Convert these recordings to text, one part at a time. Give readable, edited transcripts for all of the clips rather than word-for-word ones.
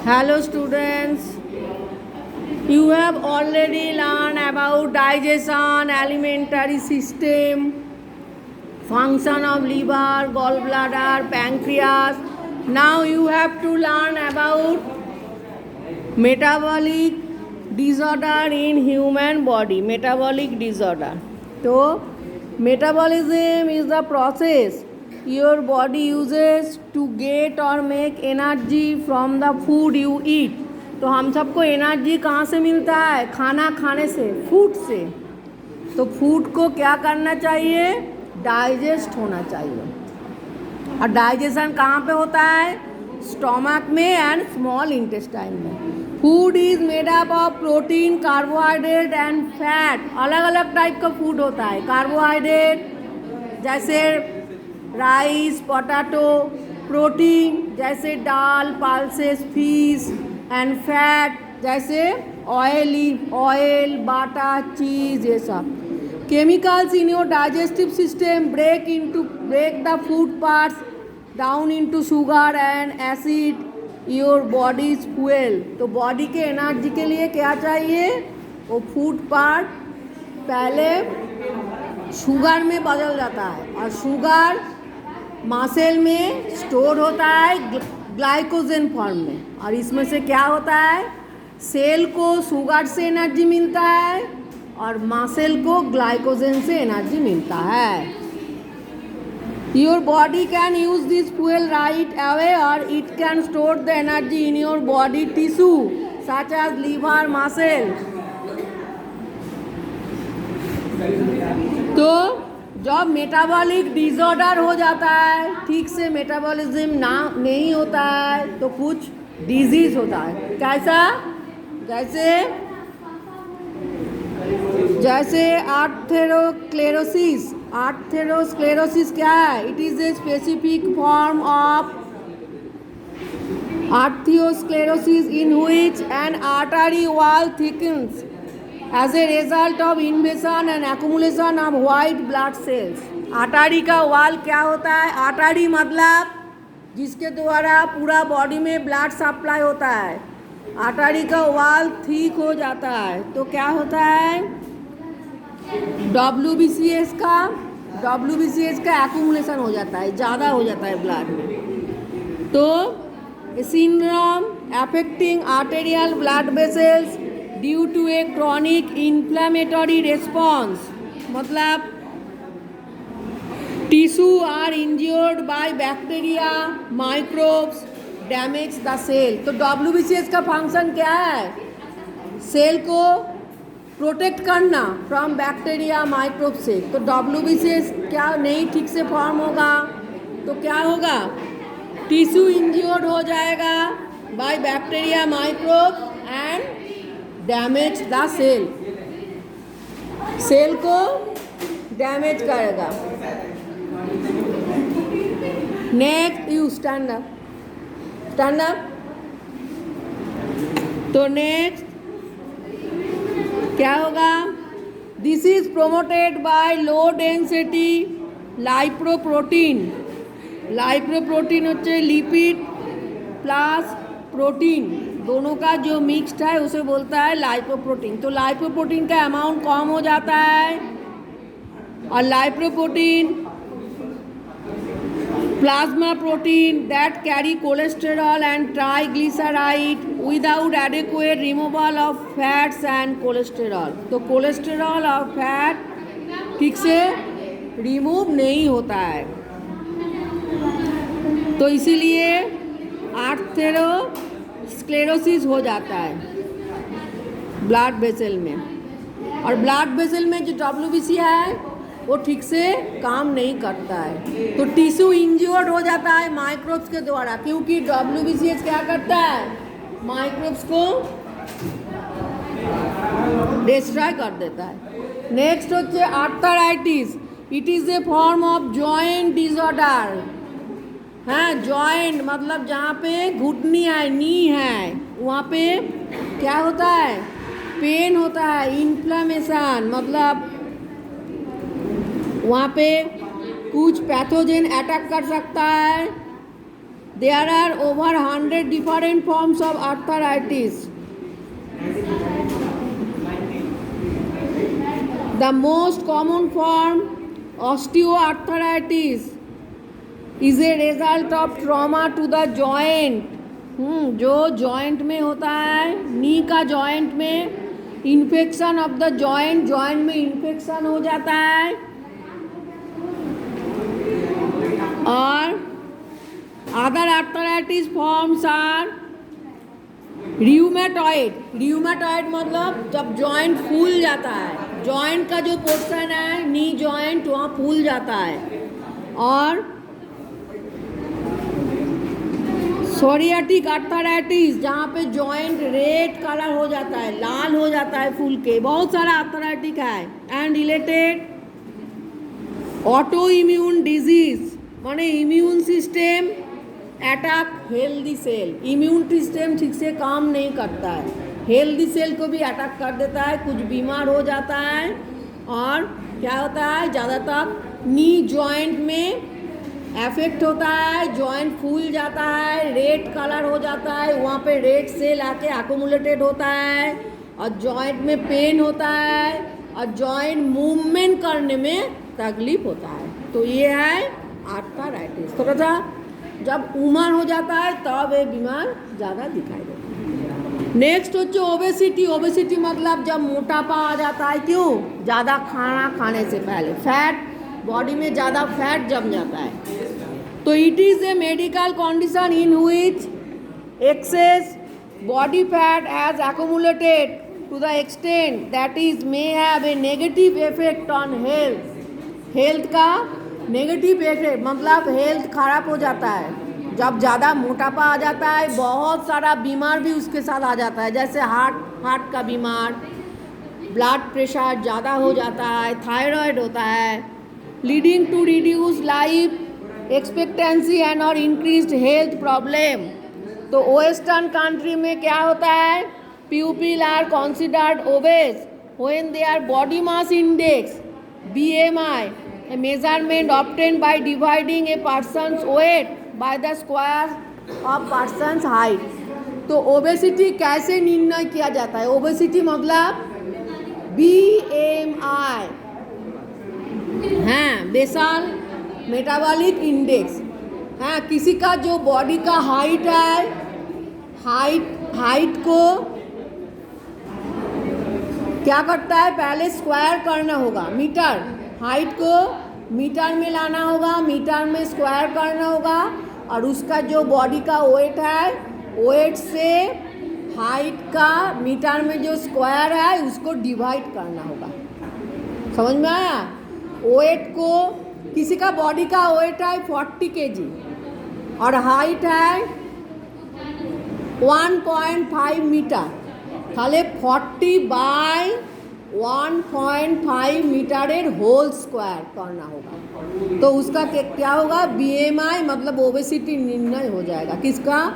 Hello students, you have already learned about digestion, alimentary system, function of liver, gallbladder, pancreas. Now you have to learn about metabolic disorder in human body. Metabolic disorder. So metabolism is the process your body uses to get or make energy from the food you eat. तो हम सबको energy कहाँ से मिलता है? खाना खाने से, फूड से. तो फूड को क्या करना चाहिए? डाइजेस्ट होना चाहिए. और डाइजेशन कहाँ पे होता है? स्टोमक में एंड स्मॉल इंटेस्टाइन में. Food is made up of protein, carbohydrate and fat. अलग अलग टाइप का फूड होता है. कार्बोहाइड्रेट जैसे राइस, पोटैटो. प्रोटीन जैसे दाल, पल्सेस, फिश. एंड फैट जैसे ऑयल, बटर, चीज, ये सब. Chemicals in your digestive system break the food parts down into sugar and acid. Your body is fuel. तो बॉडी के एनर्जी के लिए क्या चाहिए? वो फूड पार्ट पहले शुगर में बदल जाता है और शुगर मसल में स्टोर होता है ग्लाइकोजन फॉर्म में. और इसमें से क्या होता है? सेल को शुगर से एनर्जी मिलता है और मसल को ग्लाइकोजन से एनर्जी मिलता है. Your body can use this fuel right away और it can store the energy in your body tissue such as liver, muscle. तो जब मेटाबॉलिक डिसऑर्डर हो जाता है, ठीक से मेटाबॉलिज्म नहीं होता है, तो कुछ डिजीज होता है. कैसा? जैसे आर्थेरोस्क्लेरोसिस. आर्थेरोस्क्लेरोसिस क्या है? It is a specific form of atherosclerosis in which N artery wall thickens as a result of invasion and accumulation of white blood cells. Artery का वॉल क्या होता है? आर्टरी मतलब जिसके द्वारा पूरा बॉडी में ब्लड सप्लाई होता है. आर्टरी का वॉल ठीक हो जाता है तो क्या होता है? WBCS का एक्यूमुलेशन हो जाता है, ज़्यादा हो जाता है ब्लड में. तो syndrome affecting arterial blood vessels due to a chronic inflammatory response. मतलब tissue are injured by bacteria, microbes damage the cell. तो WBCS का फंक्शन क्या है? सेल को प्रोटेक्ट करना फ्रॉम बैक्टीरिया, माइक्रोब से. तो WBCS क्या नहीं ठीक से फॉर्म होगा तो क्या होगा? टिश्यू इंज्योर्ड हो जाएगा by bacteria, microbe and damage the cell. Cell को डैमेज करेगा. Next you stand up. तो नेक्स्ट क्या होगा? This is promoted by low density lipoprotein. Lipoprotein হচ্ছে लिपिड प्लस प्रोटीन, दोनों का जो मिक्स्ड है उसे बोलता है लाइपोप्रोटीन. तो लाइपोप्रोटीन का अमाउंट कम हो जाता है और lipoprotein plasma protein that carry cholesterol and triglyceride without adequate removal of fats and cholesterol. तो कोलेस्टेरॉल और फैट ठीक से रिमूव नहीं होता है. तो इसीलिए आर्थेरोस्क्लेरोसिस हो जाता है ब्लड वेसल में. और ब्लड वेसल में जो WBC है वो ठीक से काम नहीं करता है. तो टिश्यू इंज्योर्ड हो जाता है माइक्रोब्स के द्वारा, क्योंकि WBCS क्या करता है? माइक्रोब्स को डिस्ट्रॉय कर देता है. नेक्स्ट হচ্ছে arthritis. It is a form of joint disorder. हाँ, जॉइंट मतलब जहाँ पे घुटनी है, नी है, वहाँ पे क्या होता है? पेन होता है. इन्फ्लेमेशन मतलब वहाँ पे कुछ पैथोजन अटैक कर सकता है There are over 100 different forms of arthritis. The most common form, osteoarthritis, is a result of trauma to the joint. जो जॉइंट में होता है, नी का जॉइंट में infection of the joint, joint में इन्फेक्शन हो जाता है. और अदर आर्थराइटिस फॉर्म्स आर रियूमेटॉइड. रियूमेटॉइड मतलब जब जॉइंट फूल जाता है, जॉइंट का जो पोर्शन है नी जॉइंट वहाँ फूल जाता है. और सोरियाटिक आर्थराइटिस, जहाँ पे जॉइंट रेड कलर हो जाता है, लाल हो जाता है फूल के. बहुत सारा आर्थराइटिक है. And related auto immune disease, माने immune system attack healthy cell. Immune system ठीक से काम नहीं करता है, हेल्दी सेल को भी अटैक कर देता है, कुछ बीमार हो जाता है. और क्या होता है, ज़्यादातर नी जॉइंट में अफेक्ट होता है, जॉइंट फूल जाता है, रेड कलर हो जाता है, वहाँ पे रेड सेल आके एक्यूमुलेटेड होता है और जॉइंट में पेन होता है और जॉइंट मूवमेंट करने में तकलीफ होता है. तो ये है आर्थराइटिस. थोड़ा सा जब उम्र हो जाता है तब ये बीमार ज़्यादा दिखाई देता है. नेक्स्ट होच्छे ओबेसिटी. ओबेसिटी मतलब जब मोटापा आ जाता है. क्यों? ज़्यादा खाना खाने से पहले फैट, बॉडी में ज़्यादा फैट जम जाता है. तो it is a medical condition in which access body fat has accumulated to the extent that is may have a negative effect on health. Health का नेगेटिव इफेक्ट मतलब हेल्थ खराब हो जाता है. जब ज़्यादा मोटापा आ जाता है, बहुत सारा बीमार भी उसके साथ आ जाता है, जैसे हार्ट का बीमार, ब्लड प्रेशर ज़्यादा हो जाता है, थायराइड होता है, leading to reduce life expectancy and और इंक्रीज्ड हेल्थ प्रॉब्लम. तो वेस्टर्न कंट्री में क्या होता है, people are considered obese when their body mass index BMI, a measurement obtained by dividing a person's weight by the square of person's height. तो obesity कैसे निर्णय किया जाता है? ओबेसिटी मतलब BMI, हाँ, बेसल मेटाबॉलिक इंडेक्स. हाँ, किसी का जो बॉडी का हाइट है, हाइट को क्या करता है, पहले स्क्वायर करना होगा. मीटर, हाइट को मीटर में लाना होगा, मीटर में स्क्वायर करना होगा और उसका जो बॉडी का वेट है, वेट से हाइट का मीटर में जो स्क्वायर है उसको डिवाइड करना होगा. समझ में आया? वेट को, किसी का बॉडी का वेट है 40 kg और हाइट है 1.5 मीटर, তাহলে 40/1.5 मीटरेर होल स्क्वायर करना होगा. तो उसका क्या होगा, BMI मतलब ओबेसिटी निर्णय हो जाएगा. किसका?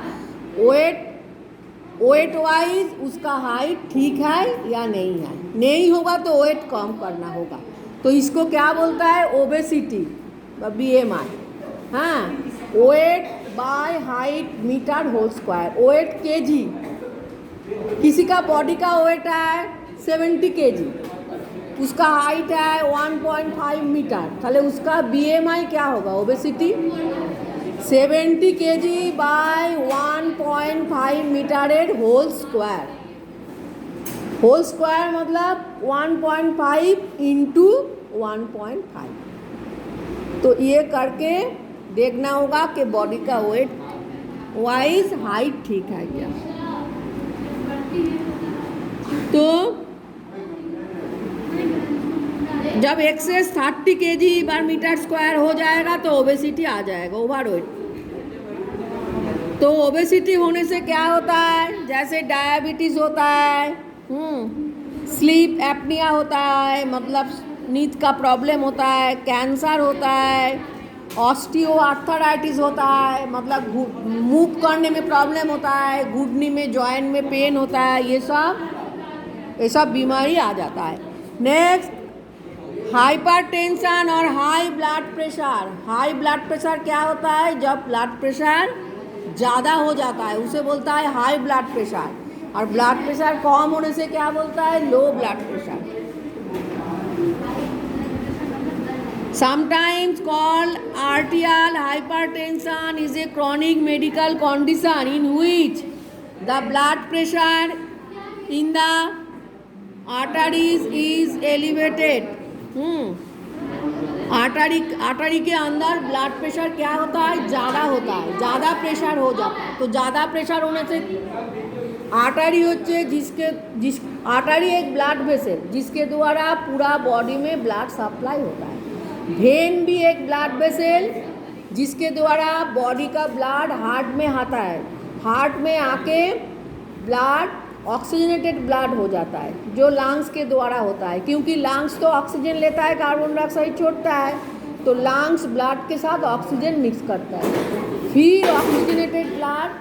वेट वाइज उसका हाइट ठीक है या नहीं है. नहीं होगा तो वेट कम करना होगा. तो इसको क्या बोलता है, ओबेसिटी BMI. हाँ, weight by height metre whole square. Weight KG, किसी का बॉडी का वेट है 70 kg, उसका हाइट है 1.5 मीटर, ताहले उसका BMI क्या होगा, ओबेसिटी. 70 kg बाय 1.5 मीटरेर होल स्क्वायर. होल स्क्वायर मतलब 1.5 इंटू 1.5. तो ये करके देखना होगा कि बॉडी का वेट वाइज हाइट ठीक है क्या. तो जब एक्सेस 30 kg/मीटर² हो जाएगा तो ओबेसिटी आ जाएगा, ओवरवेट. तो ओबेसिटी होने से क्या होता है, जैसे डायबिटीज़ होता है, स्लीप एपनिया होता है मतलब नींद का प्रॉब्लम होता है, कैंसर होता है, ऑस्टियोआर्थराइटिस होता है मतलब मूव करने में प्रॉब्लम होता है, घुटने में जॉइंट में पेन होता है, ये सब बीमारी आ जाता है. नेक्स्ट, हाइपरटेंशन और high blood pressure. High blood pressure क्या होता है, जब ब्लड प्रेशर ज़्यादा हो जाता है उसे बोलता है हाई ब्लड प्रेशर, और ब्लड प्रेशर कम होने से क्या बोलता है, low blood pressure. Sometimes called arterial hypertension is a chronic medical condition in which the blood pressure in the arteries is elevated। Artery के अंदर ब्लड प्रेशर क्या होता है, ज़्यादा होता है, ज़्यादा प्रेशर हो जाता है। तो ज़्यादा प्रेशर होने से आर्टरी होচ্ছে जिस आर्टरी एक ब्लड वेसल जिसके द्वारा पूरा बॉडी में ब्लड सप्लाई होता है। वेन भी एक ब्लड वेसल जिसके द्वारा बॉडी का ब्लड हार्ट में आता है, हार्ट में आके ब्लड ऑक्सीजनेटेड ब्लड हो जाता है, जो लंग्स के द्वारा होता है, क्योंकि लंग्स तो ऑक्सीजन लेता है, कार्बन डाइऑक्साइड छोड़ता है, तो लंग्स ब्लड के साथ ऑक्सीजन मिक्स करता है। फिर ऑक्सीजनेटेड ब्लड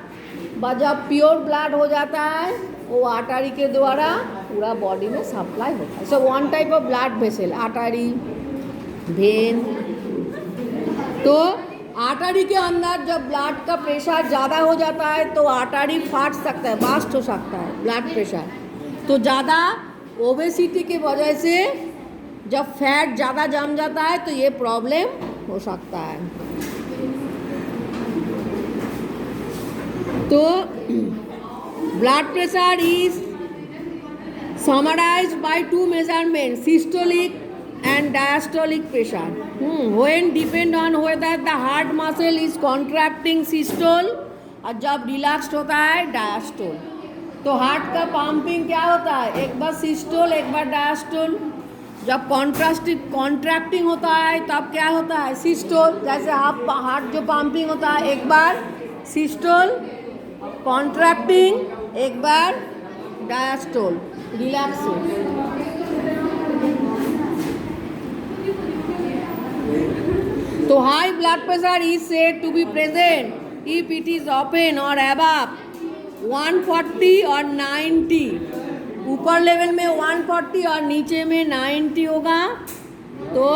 जब प्योर ब्लड हो जाता है वो आर्टरी के द्वारा पूरा बॉडी में सप्लाई होता है। So one type of blood vessel artery, when. तो आर्टरी के अंदर जब ब्लड का प्रेशर ज़्यादा हो जाता है तो आर्टरी फाट सकता है, बर्स्ट हो सकता है ब्लड प्रेशर। तो ज़्यादा ओबेसिटी की वजह से जब फैट ज़्यादा जम जाता है तो ये प्रॉब्लम हो सकता है। तो blood pressure is summarised by two measurement, systolic and diastolic pressure, when depend on whether the heart muscle is contracting systole, और जब रिलैक्स्ड होता है डायस्टोल। तो हार्ट का पंपिंग क्या होता है, एक बार सिस्टोल एक बार डायस्टोल। जब कॉन्ट्रैक्टिंग होता है तब क्या होता है, सिस्टोल। जैसे हार्ट जो पंपिंग होता है एक बार सिस्टोल कॉन्ट्रैक्टिंग, एक बार डायस्टोल रिलैक्सिंग। तो high blood pressure is said to be present if it is open or above 140 or 90। ऊपर लेवल में 140 और नीचे में 90 होगा तो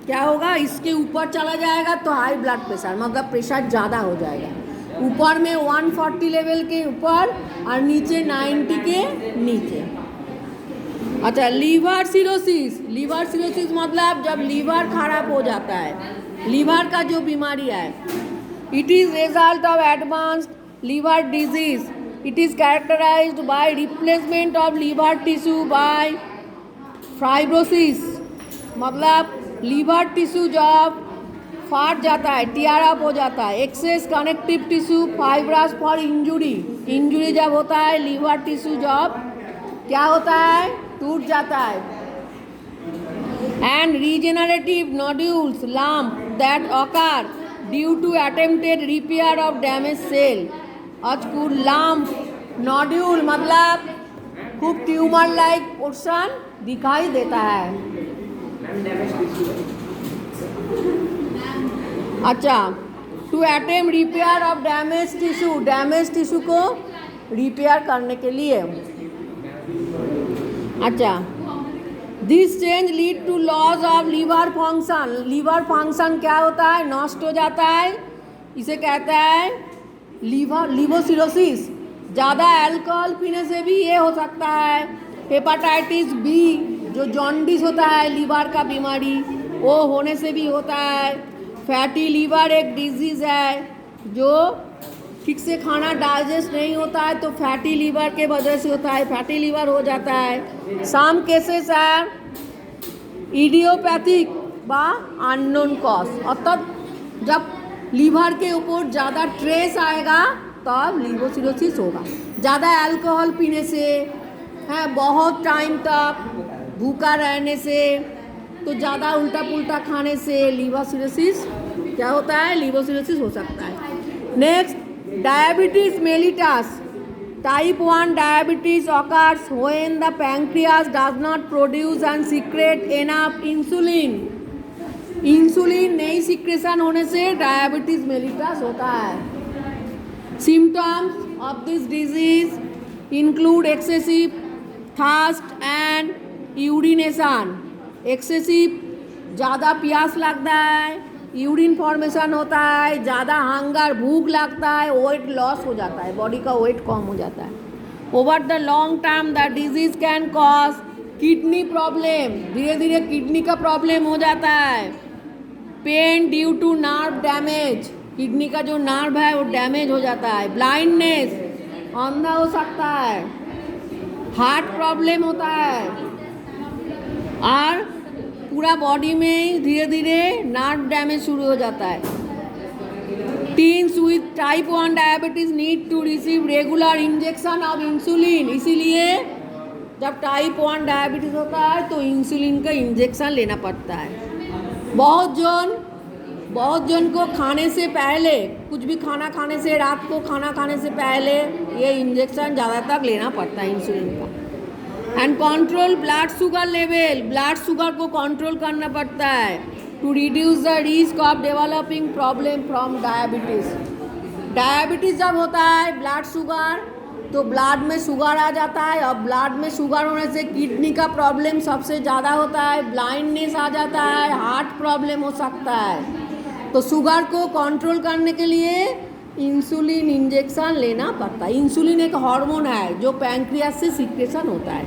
क्या होगा, इसके ऊपर चला जाएगा तो हाई ब्लड प्रेशर, मतलब प्रेशर ज़्यादा हो जाएगा। ऊपर में 140 लेवल के ऊपर और नीचे 90 के नीचे। अच्छा, लीवर सिरोसिस। लीवर सिरोसिस मतलब जब लीवर खराब हो जाता है, लीवर का जो बीमारी है, it is result of advanced liver disease. It is characterized by replacement of liver tissue by fibrosis. मतलब लीवर टिश्यू जब फाट जाता है, टीयर अप हो जाता है, excess connective tissue fibrous for injury. Injury जब होता है लीवर टिश्यू जब क्या होता है, टूट जाता है। And regenerative nodules lump that occur due to attempted repair of damage cell. अजकूर लम्प नोड्यूल मतलब खूब ट्यूमर लाइक पोर्शन दिखाई देता है। अच्छा, to attempt repair of damage tissue, damage tissue को रिपेयर करने के लिए। अच्छा, this change lead to loss of liver function. Liver function क्या होता है, नष्ट हो जाता है, इसे कहता है लिवोसिरोसिस। ज़्यादा अल्कोहल पीने से भी ये हो सकता है। हेपाटाइटिस बी जो जॉन्डिस होता है, लीवर का बीमारी, वो होने से भी होता है। फैटी लीवर एक डिजीज़ है जो ठीक से खाना डाइजेस्ट नहीं होता है तो फैटी लीवर के वजह से होता है, फैटी लीवर हो जाता है। सम केसेस आर इडियोपैथिक बा अननोन कॉज, अर्थात जब लीवर के ऊपर ज़्यादा ट्रेस आएगा तब लिवोसिरोसिस होगा। ज़्यादा अल्कोहल पीने से है, बहुत टाइम तक भूखा रहने से, तो ज़्यादा उल्टा पुल्टा खाने से लिवोसिरोसिस क्या होता है, लिवोसिरोसिस हो सकता है। Next, diabetes mellitus. Type 1 diabetes occurs when the pancreas does not produce and secrete enough insulin। Insulin नहीं सिक्रेशन होने से डायबिटीज मेलिटस होता है। Symptoms of this disease include excessive thirst and urination. Excessive ज़्यादा प्यास लगता है, यूरिन फॉर्मेशन होता है, ज़्यादा हंगर भूख लगता है, वेट लॉस हो जाता है, बॉडी का वेट कम हो जाता है। Over the long term the disease can cause kidney problem, धीरे धीरे किडनी का प्रॉब्लम हो जाता है। Pain due to nerve damage, kidney का जो नर्व है वो डैमेज हो जाता है। ब्लाइंडनेस, अंधा हो सकता है। हार्ट प्रॉब्लम होता है और पूरा बॉडी में धीरे धीरे नर्व डैमेज शुरू हो जाता है। Teens with type 1 diabetes need to receive regular injection of insulin, इसीलिए जब टाइप 1 डायबिटीज होता है तो इंसुलिन का इंजेक्शन लेना पड़ता है। बहुत जन को खाने से पहले, कुछ भी खाना खाने से, रात को खाना खाने से पहले ये इंजेक्शन ज़्यादातर लेना पड़ता है इंसुलिन का। And control blood sugar level, blood sugar को कंट्रोल करना पड़ता है to reduce the risk of developing problem from diabetes. Diabetes जब होता है ब्लड शुगर, तो ब्लड में शुगर आ जाता है और ब्लड में शुगर होने से किडनी का प्रॉब्लम सबसे ज़्यादा होता है, ब्लाइंडनेस आ जाता है, हार्ट प्रॉब्लम हो सकता है। तो शुगर को कंट्रोल करने के लिए इंसुलिन इंजेक्शन लेना पड़ता है। इंसुलिन एक हार्मोन है जो पैंक्रियास से सिक्रेशन होता है।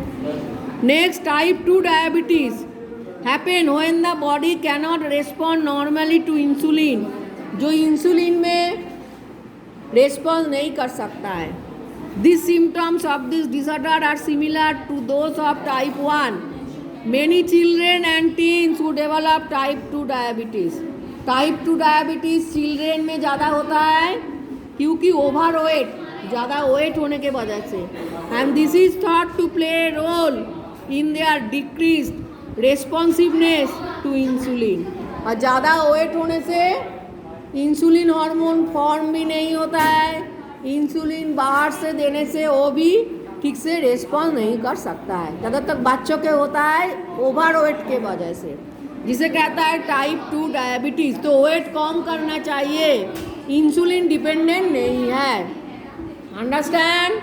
Next, type 2 diabetes happen when the body cannot respond normally to insulin, जो इंसुलिन में रेस्पॉन्स नहीं कर सकता है। These symptoms of this disorder are similar to those of type 1. Many children and teens who develop type 2 diabetes. Type 2 diabetes children में ज़्यादा होता है क्योंकि ओवरवेट, ज़्यादा वेट होने के वजह से। And this is thought to play a role in their decreased responsiveness to insulin. और ज़्यादा वेट होने से इंसुलिन हार्मोन फॉर्म भी नहीं होता है, इंसुलिन बाहर से देने से वो भी ठीक से रिस्पॉन्स नहीं कर सकता है। ज़्यादातर बच्चों के होता है ओवरवेट के वजह से, जिसे कहता है टाइप 2 डायबिटीज़। तो वेट कम करना चाहिए, इंसुलिन डिपेंडेंट नहीं है। अंडरस्टैंड?